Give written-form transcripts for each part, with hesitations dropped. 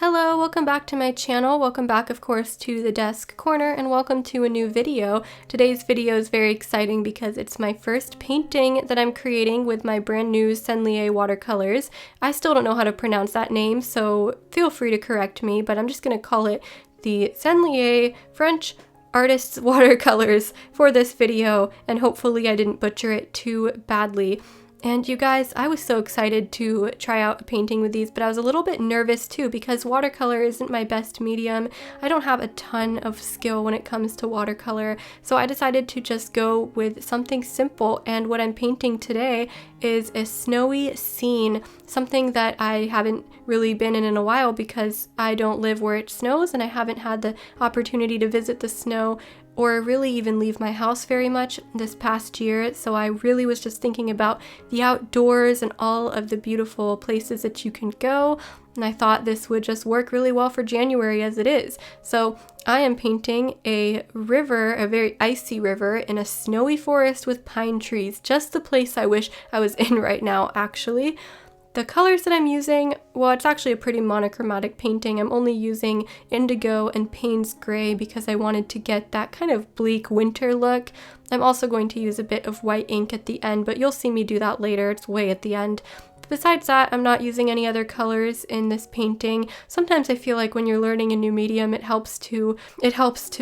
Hello, welcome back to my channel. Welcome back, of course, to the desk corner, and welcome to a new video. Today's video is very exciting because it's my first painting that I'm creating with my brand new Sennelier watercolors. I still don't know how to pronounce that name, so feel free to correct me, but I'm just going to call it the Sennelier French Artists Watercolors for this video, and hopefully I didn't butcher it too badly. And you guys, I was so excited to try out a painting with these, but I was a little bit nervous too because watercolor isn't my best medium. I don't have a ton of skill when it comes to watercolor, so I decided to just go with something simple, and what I'm painting today is a snowy scene, something that I haven't really been in a while because I don't live where it snows and I haven't had the opportunity to visit the snow or really even leave my house very much this past year, so I really was just thinking about the outdoors and all of the beautiful places that you can go, and I thought this would just work really well for January as it is. So I am painting a river, a very icy river, in a snowy forest with pine trees, just the place I wish I was in right now, actually. The colors that I'm using, well, it's actually a pretty monochromatic painting. I'm only using indigo and Payne's gray because I wanted to get that kind of bleak winter look. I'm also going to use a bit of white ink at the end, but you'll see me do that later. It's way at the end. Besides that, I'm not using any other colors in this painting. Sometimes I feel like when you're learning a new medium, it helps to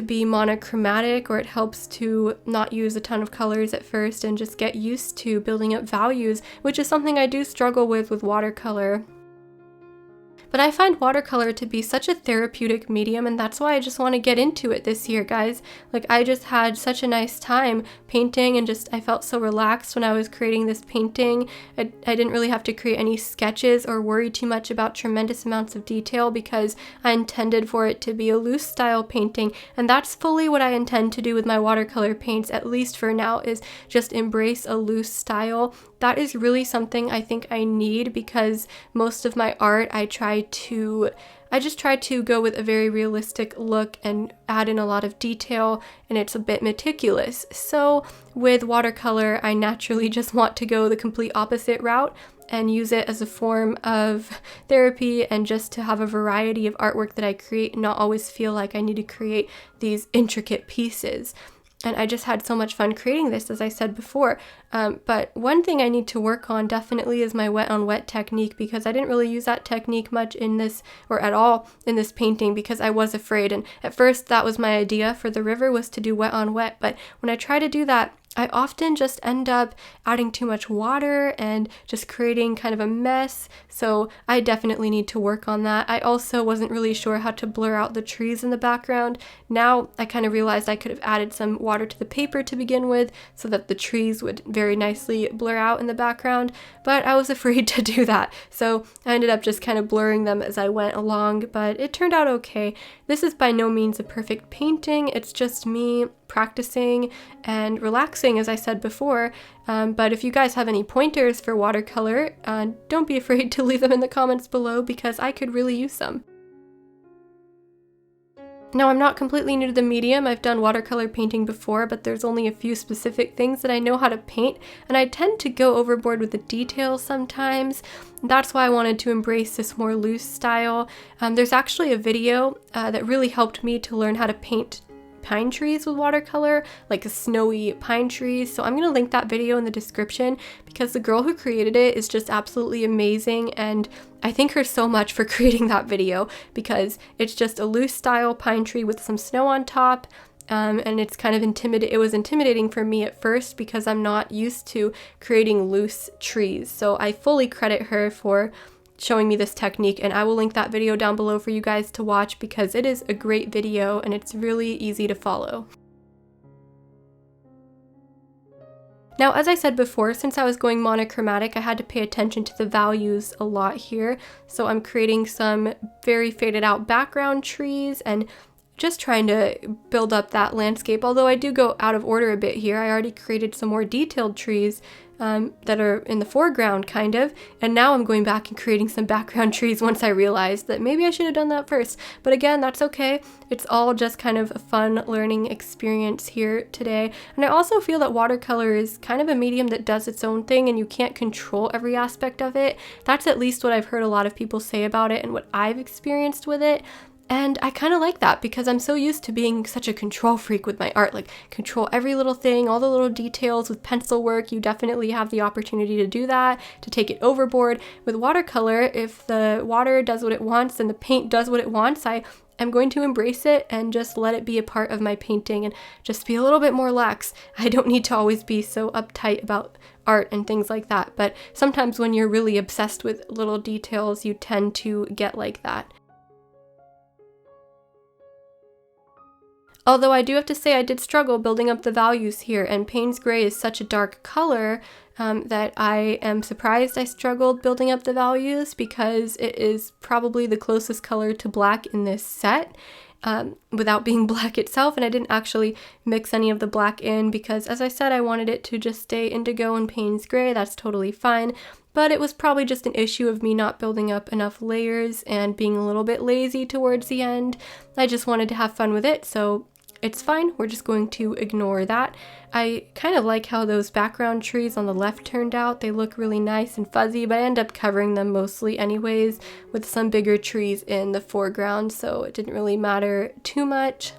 be monochromatic, or it helps to not use a ton of colors at first and just get used to building up values, which is something I do struggle with watercolor. But I find watercolor to be such a therapeutic medium, and that's why I just want to get into it this year, guys. Like, I just had such a nice time painting, and I felt so relaxed when I was creating this painting. I didn't really have to create any sketches or worry too much about tremendous amounts of detail because I intended for it to be a loose style painting, and that's fully what I intend to do with my watercolor paints, at least for now, is just embrace a loose style. That is really something I think I need because most of my art I just try to go with a very realistic look and add in a lot of detail, and it's a bit meticulous. So with watercolor, I naturally just want to go the complete opposite route and use it as a form of therapy and just to have a variety of artwork that I create and not always feel like I need to create these intricate pieces. And I just had so much fun creating this, as I said before. But one thing I need to work on definitely is my wet on wet technique, because I didn't really use that technique much in this, or at all in this painting, because I was afraid. And at first that was my idea for the river, was to do wet on wet. But when I try to do that, I often just end up adding too much water and just creating kind of a mess, so I definitely need to work on that. I also wasn't really sure how to blur out the trees in the background. Now I kind of realized I could have added some water to the paper to begin with so that the trees would very nicely blur out in the background, but I was afraid to do that, so I ended up just kind of blurring them as I went along, but it turned out okay. This is by no means a perfect painting, it's just me practicing and relaxing, as I said before, but if you guys have any pointers for watercolor, don't be afraid to leave them in the comments below because I could really use some. Now, I'm not completely new to the medium. I've done watercolor painting before, but there's only a few specific things that I know how to paint, and I tend to go overboard with the details sometimes. That's why I wanted to embrace this more loose style. There's actually a video that really helped me to learn how to paint pine trees with watercolor, like a snowy pine trees, so I'm going to link that video in the description because the girl who created it is just absolutely amazing, and I thank her so much for creating that video because it's just a loose style pine tree with some snow on top, and it's kind of it was intimidating for me at first because I'm not used to creating loose trees, so I fully credit her for showing me this technique, and I will link that video down below for you guys to watch because it is a great video and it's really easy to follow. Now, as I said before, since I was going monochromatic, I had to pay attention to the values a lot here, so I'm creating some very faded out background trees and just trying to build up that landscape, although I do go out of order a bit here. I already created some more detailed trees that are in the foreground kind of, and now I'm going back and creating some background trees once I realized that maybe I should have done that first. But again, that's okay. It's all just kind of a fun learning experience here today. And I also feel that watercolor is kind of a medium that does its own thing and you can't control every aspect of it. That's at least what I've heard a lot of people say about it and what I've experienced with it. And I kind of like that because I'm so used to being such a control freak with my art, like control every little thing, all the little details. With pencil work, you definitely have the opportunity to do that, to take it overboard. With watercolor, if the water does what it wants and the paint does what it wants, I'm going to embrace it and just let it be a part of my painting and just be a little bit more lax. I don't need to always be so uptight about art and things like that, but sometimes when you're really obsessed with little details, you tend to get like that. Although I do have to say I did struggle building up the values here, and Payne's Gray is such a dark color that I am surprised I struggled building up the values because it is probably the closest color to black in this set without being black itself, and I didn't actually mix any of the black in because, as I said, I wanted it to just stay indigo and Payne's Gray. That's totally fine. But it was probably just an issue of me not building up enough layers and being a little bit lazy towards the end. I just wanted to have fun with it, so it's fine. We're just going to ignore that. I kind of like how those background trees on the left turned out. They look really nice and fuzzy, but I end up covering them mostly anyways with some bigger trees in the foreground, so it didn't really matter too much.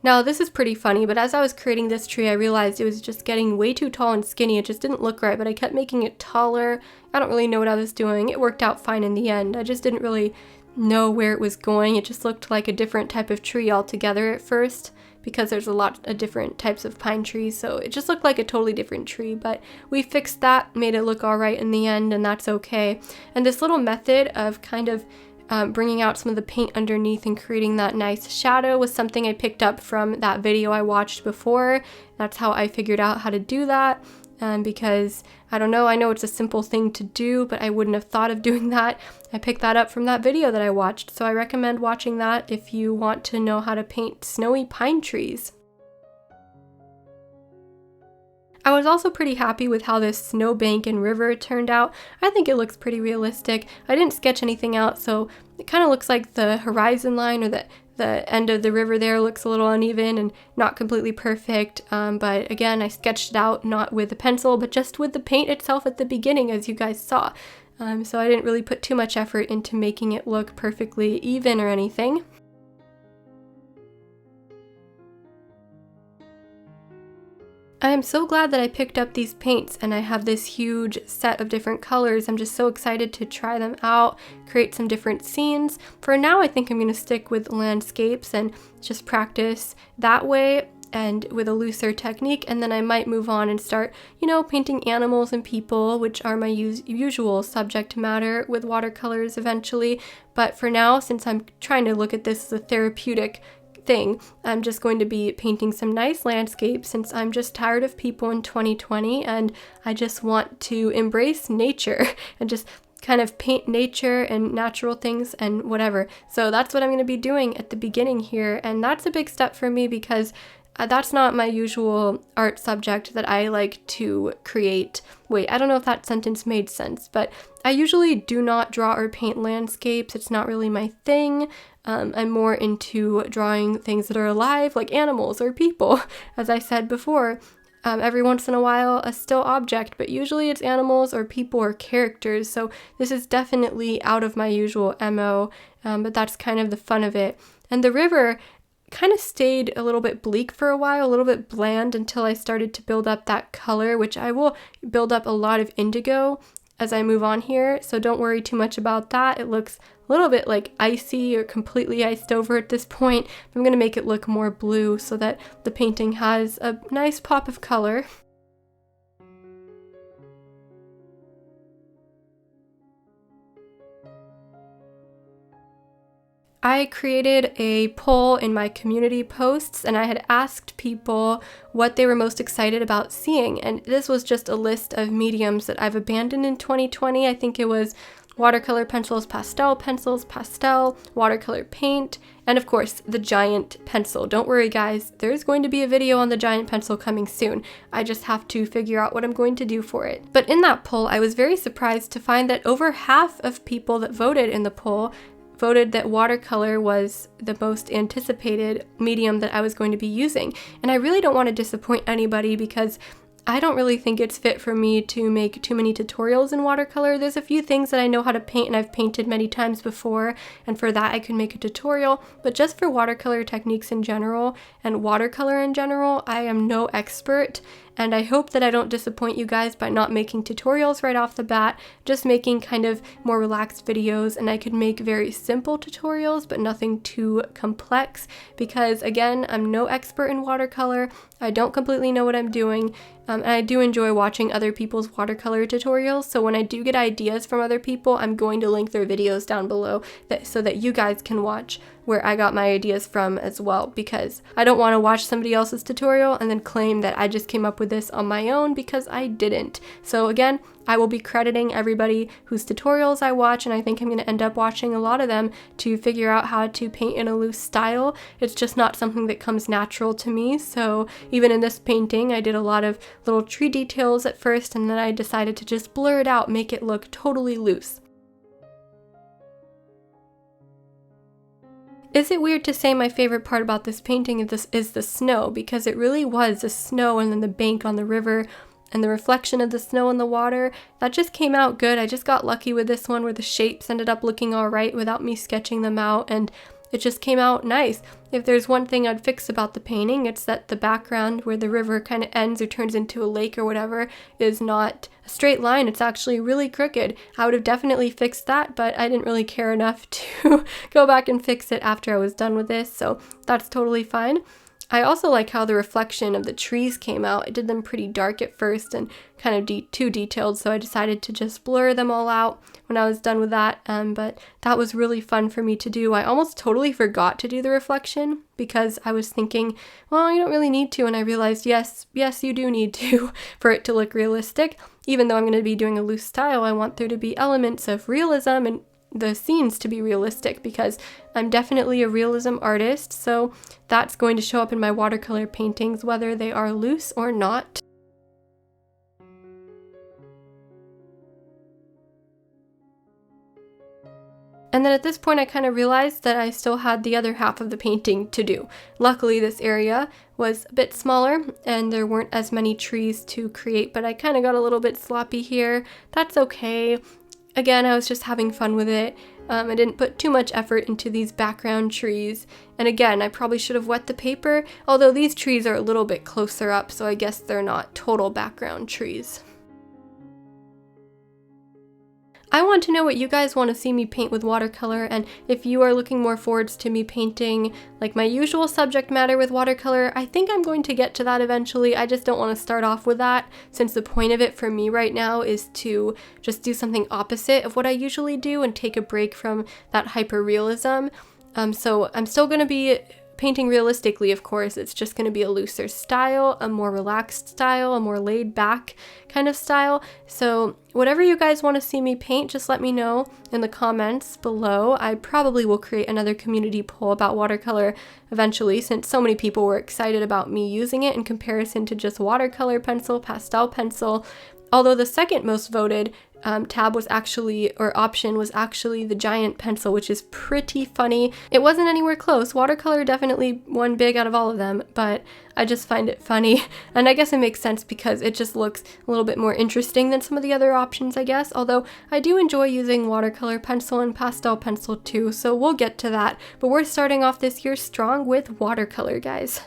Now, this is pretty funny, but as I was creating this tree, I realized it was just getting way too tall and skinny. It just didn't look right, but I kept making it taller. I don't really know what I was doing. It worked out fine in the end. I just didn't really know where it was going. It just looked like a different type of tree altogether at first because there's a lot of different types of pine trees, so it just looked like a totally different tree, but we fixed that, made it look all right in the end, and that's okay. And this little method of kind of bringing out some of the paint underneath and creating that nice shadow was something I picked up from that video I watched before. That's how I figured out how to do that, because I don't know, I know it's a simple thing to do, but I wouldn't have thought of doing that. I picked that up from that video that I watched, so I recommend watching that if you want to know how to paint snowy pine trees. I was also pretty happy with how this snowbank and river turned out. I think it looks pretty realistic. I didn't sketch anything out, so it kind of looks like the horizon line or the end of the river there looks a little uneven and not completely perfect. But again, I sketched it out not with a pencil, but just with the paint itself at the beginning, as you guys saw. So I didn't really put too much effort into making it look perfectly even or anything. I am so glad that I picked up these paints and I have this huge set of different colors. I'm just so excited to try them out, create some different scenes. For now, I think I'm going to stick with landscapes and just practice that way and with a looser technique, and then I might move on and start, painting animals and people, which are my usual subject matter with watercolors eventually. But for now, since I'm trying to look at this as a therapeutic thing, I'm just going to be painting some nice landscapes since I'm just tired of people in 2020 and I just want to embrace nature and just kind of paint nature and natural things and whatever. So that's what I'm going to be doing at the beginning here, and that's a big step for me because that's not my usual art subject that I like to create. Wait, I don't know if that sentence made sense, but I usually do not draw or paint landscapes. It's not really my thing. I'm more into drawing things that are alive, like animals or people, as I said before. Every once in a while, a still object, but usually it's animals or people or characters. So this is definitely out of my usual MO, but that's kind of the fun of it. And the river kind of stayed a little bit bleak for a while, a little bit bland until I started to build up that color, which I will build up a lot of indigo as I move on here, so don't worry too much about that. It looks a little bit like icy or completely iced over at this point. I'm going to make it look more blue so that the painting has a nice pop of color. I created a poll in my community posts and I had asked people what they were most excited about seeing, and this was just a list of mediums that I've abandoned in 2020. I think it was watercolor pencils, pastel, watercolor paint, and of course the giant pencil. Don't worry guys, there's going to be a video on the giant pencil coming soon. I just have to figure out what I'm going to do for it. But in that poll, I was very surprised to find that over half of people that voted in the poll voted that watercolor was the most anticipated medium that I was going to be using. And I really don't want to disappoint anybody because I don't really think it's fit for me to make too many tutorials in watercolor. There's a few things that I know how to paint and I've painted many times before, and for that I can make a tutorial, but just for watercolor techniques in general and watercolor in general, I am no expert. And I hope that I don't disappoint you guys by not making tutorials right off the bat, just making kind of more relaxed videos, and I could make very simple tutorials but nothing too complex because again, I'm no expert in watercolor. I don't completely know what I'm doing, and I do enjoy watching other people's watercolor tutorials, so when I do get ideas from other people, I'm going to link their videos down below so that you guys can watch where I got my ideas from as well, because I don't want to watch somebody else's tutorial and then claim that I just came up with this on my own, because I didn't. So again, I will be crediting everybody whose tutorials I watch, and I think I'm going to end up watching a lot of them to figure out how to paint in a loose style. It's just not something that comes natural to me, so even in this painting, I did a lot of little tree details at first, and then I decided to just blur it out, make it look totally loose. Is it weird to say my favorite part about this painting is the snow? Because it really was the snow and then the bank on the river and the reflection of the snow in the water. That just came out good. I just got lucky with this one where the shapes ended up looking alright without me sketching them out, and it just came out nice. If there's one thing I'd fix about the painting, it's that the background where the river kind of ends or turns into a lake or whatever is not a straight line. It's actually really crooked. I would have definitely fixed that, but I didn't really care enough to go back and fix it after I was done with this, so that's totally fine. I also like how the reflection of the trees came out. I did them pretty dark at first and kind of too detailed, so I decided to just blur them all out when I was done with that, but that was really fun for me to do. I almost totally forgot to do the reflection because I was thinking, well, you don't really need to, and I realized, yes, you do need to for it to look realistic. Even though I'm going to be doing a loose style, I want there to be elements of realism and the scenes to be realistic, because I'm definitely a realism artist, so that's going to show up in my watercolor paintings whether they are loose or not. And then at this point I kind of realized that I still had the other half of the painting to do. Luckily this area was a bit smaller and there weren't as many trees to create, but I kind of got a little bit sloppy here. That's okay. Again, I was just having fun with it. I didn't put too much effort into these background trees. And again, I probably should have wet the paper, although these trees are a little bit closer up, so I guess they're not total background trees. I want to know what you guys want to see me paint with watercolor, and if you are looking more forwards to me painting like my usual subject matter with watercolor, I think I'm going to get to that eventually. I just don't want to start off with that, since the point of it for me right now is to just do something opposite of what I usually do and take a break from that hyper-realism. So I'm still going to be painting realistically, of course. It's just going to be a looser style, a more relaxed style, a more laid back kind of style. So whatever you guys want to see me paint, just let me know in the comments below. I probably will create another community poll about watercolor eventually, since so many people were excited about me using it in comparison to just watercolor pencil, pastel pencil. Although the second most voted tab was actually, or option was actually, the giant pencil, which is pretty funny. It wasn't anywhere close. Watercolor definitely won big out of all of them, but I just find it funny. And I guess it makes sense because it just looks a little bit more interesting than some of the other options, I guess. Although I do enjoy using watercolor pencil and pastel pencil too, so we'll get to that. But we're starting off this year strong with watercolor, guys.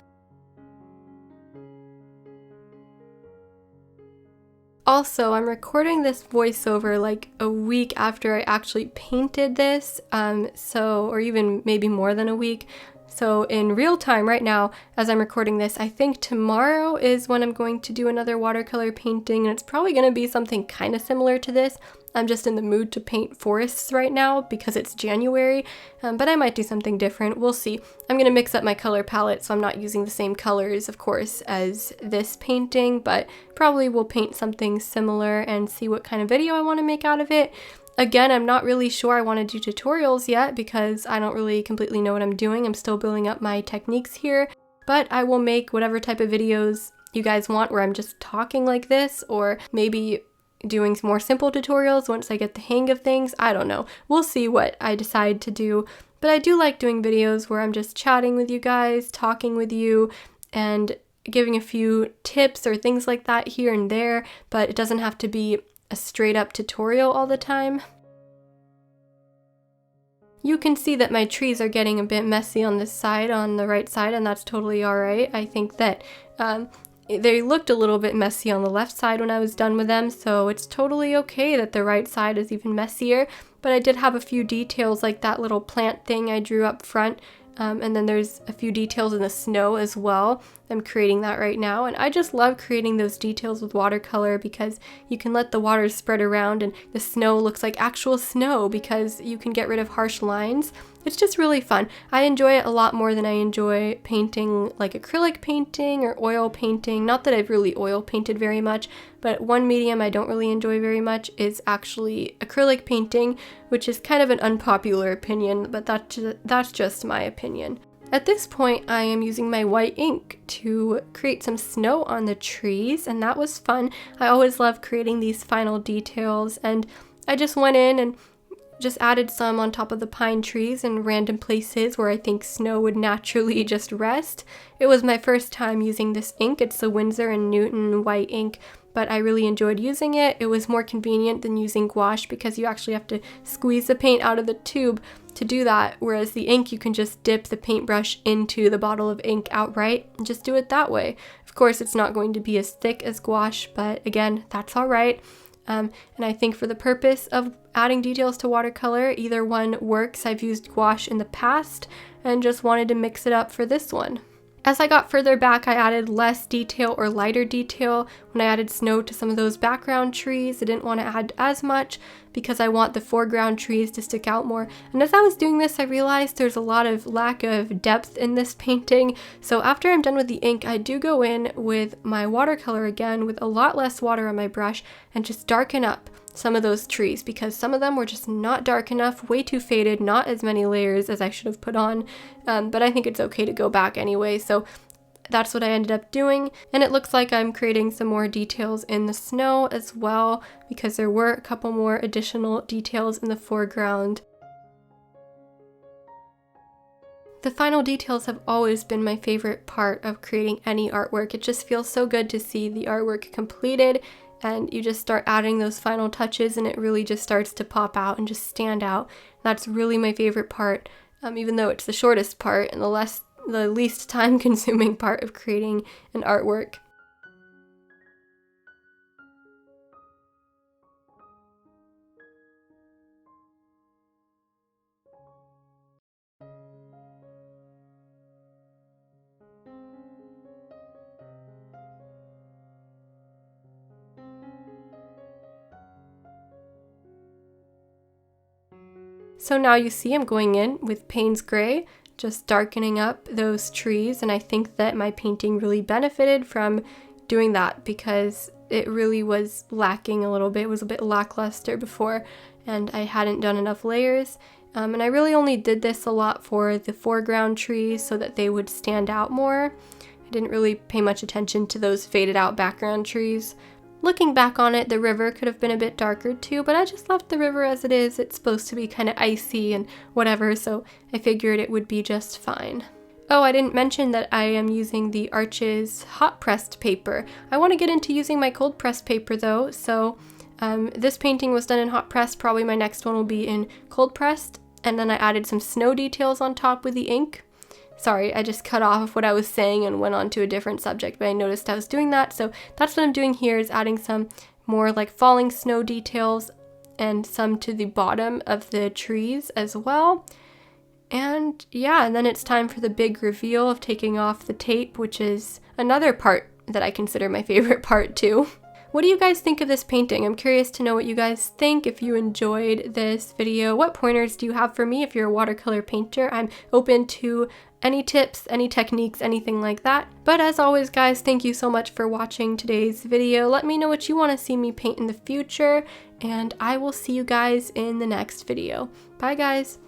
Also, I'm recording this voiceover like a week after I actually painted this, or even maybe more than a week. So in real time right now, as I'm recording this, I think tomorrow is when I'm going to do another watercolor painting, and it's probably going to be something kind of similar to this. I'm just in the mood to paint forests right now because it's January, but I might do something different. We'll see. I'm going to mix up my color palette, so I'm not using the same colors, of course, as this painting, but probably will paint something similar and see what kind of video I want to make out of it. Again, I'm not really sure I want to do tutorials yet because I don't really completely know what I'm doing. I'm still building up my techniques here, but I will make whatever type of videos you guys want where I'm just talking like this, or maybe doing some more simple tutorials once I get the hang of things. I don't know. We'll see what I decide to do, but I do like doing videos where I'm just chatting with you guys, talking with you, and giving a few tips or things like that here and there, but it doesn't have to be a straight up tutorial all the time. You can see that my trees are getting a bit messy on this side, on the right side, and that's totally alright. I think that they looked a little bit messy on the left side when I was done with them, so it's totally okay that the right side is even messier. But I did have a few details like that little plant thing I drew up front, and then there's a few details in the snow as well. I'm creating that right now, and I just love creating those details with watercolor because you can let the water spread around and the snow looks like actual snow because you can get rid of harsh lines. It's just really fun. I enjoy it a lot more than I enjoy painting like acrylic painting or oil painting. Not that I've really oil painted very much, but one medium I don't really enjoy very much is actually acrylic painting, which is kind of an unpopular opinion, but that's just my opinion. At this point, I am using my white ink to create some snow on the trees, and that was fun. I always love creating these final details, and I just went in and just added some on top of the pine trees in random places where I think snow would naturally just rest. It was my first time using this ink. It's the Winsor & Newton white ink, but I really enjoyed using it. It was more convenient than using gouache because you actually have to squeeze the paint out of the tube to do that, whereas the ink you can just dip the paintbrush into the bottle of ink outright and just do it that way. Of course, it's not going to be as thick as gouache, but again, that's all right. And I think for the purpose of adding details to watercolor, either one works. I've used gouache in the past and just wanted to mix it up for this one. As I got further back, I added less detail or lighter detail. When I added snow to some of those background trees, I didn't want to add as much because I want the foreground trees to stick out more. And as I was doing this, I realized there's a lot of lack of depth in this painting. So after I'm done with the ink, I do go in with my watercolor again with a lot less water on my brush and just darken up some of those trees because some of them were just not dark enough, way too faded, not as many layers as I should have put on, but I think it's okay to go back anyway, so that's what I ended up doing. And it looks like I'm creating some more details in the snow as well because there were a couple more additional details in the foreground. The final details have always been my favorite part of creating any artwork. It just feels so good to see the artwork completed and you just start adding those final touches and it really just starts to pop out and just stand out. That's really my favorite part, even though it's the shortest part and the least time consuming part of creating an artwork. So now you see I'm going in with Payne's Gray, just darkening up those trees, and I think that my painting really benefited from doing that because it really was lacking a little bit. It was a bit lackluster before and I hadn't done enough layers. And I really only did this a lot for the foreground trees so that they would stand out more. I didn't really pay much attention to those faded out background trees. Looking back on it, the river could have been a bit darker too, but I just left the river as it is. It's supposed to be kind of icy and whatever, so I figured it would be just fine. Oh, I didn't mention that I am using the Arches hot pressed paper. I want to get into using my cold pressed paper though, so this painting was done in hot pressed. Probably my next one will be in cold pressed, and then I added some snow details on top with the ink. Sorry, I just cut off what I was saying and went on to a different subject, but I noticed I was doing that, so that's what I'm doing here, is adding some more like falling snow details and some to the bottom of the trees as well. And yeah, and then it's time for the big reveal of taking off the tape, which is another part that I consider my favorite part too. What do you guys think of this painting? I'm curious to know what you guys think. If you enjoyed this video, what pointers do you have for me if you're a watercolor painter? I'm open to any tips, any techniques, anything like that. But as always, guys, thank you so much for watching today's video. Let me know what you want to see me paint in the future, and I will see you guys in the next video. Bye, guys.